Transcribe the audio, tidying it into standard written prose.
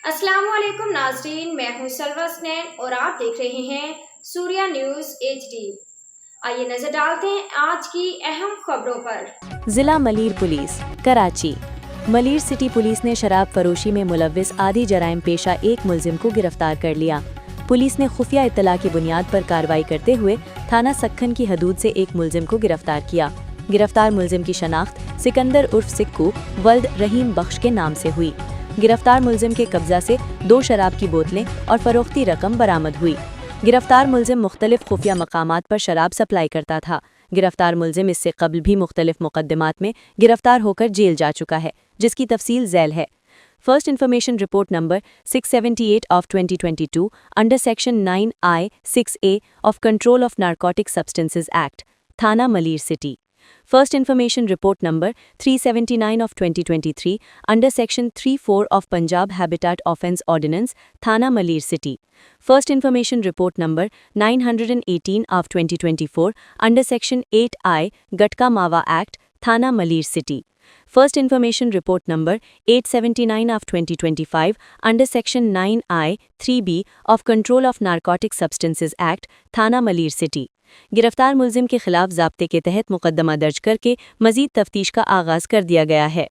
السلام علیکم ناظرین، میں ہوں سلوہ اسنین اور آپ دیکھ رہے ہیں سوریا نیوز HD۔ آئیے نظر ڈالتے ہیں آج کی اہم خبروں پر۔ ضلع Malir police Karachi. Malir city police نے شراب فروشی میں ملوث آدھی جرائم پیشہ ایک ملزم کو گرفتار کر لیا۔ پولیس نے خفیہ اطلاع کی بنیاد پر کارروائی کرتے ہوئے تھانہ سکھن کی حدود سے ایک ملزم کو گرفتار کیا۔ گرفتار ملزم کی شناخت سکندر عرف سکو ولد رحیم بخش کے نام سے ہوئی۔ گرفتار ملزم کے قبضہ سے 2 شراب کی بوتلیں اور فروختی رقم برآمد ہوئی۔ گرفتار ملزم مختلف خفیہ مقامات پر شراب سپلائی کرتا تھا۔ گرفتار ملزم اس سے قبل بھی مختلف مقدمات میں گرفتار ہو کر جیل جا چکا ہے، جس کی تفصیل ذیل ہے۔ First information report number 678 of 2022 under section 9I-6A of control of narcotic substances act, تھانہ Malir city. First information report number 379 of 2023 under section 34 of Punjab habitat offence ordinance, تھانہ Malir city. First information report number 918 of 2024 under section 8I gutka mawa act, تھانہ Malir city. First information report number 879 of 2025 under section 9I-3B of control of narcotic substances act, تھانہ Malir city. گرفتار ملزم کے خلاف ضابطے کے تحت مقدمہ درج کر کے مزید تفتیش کا آغاز کر دیا گیا ہے۔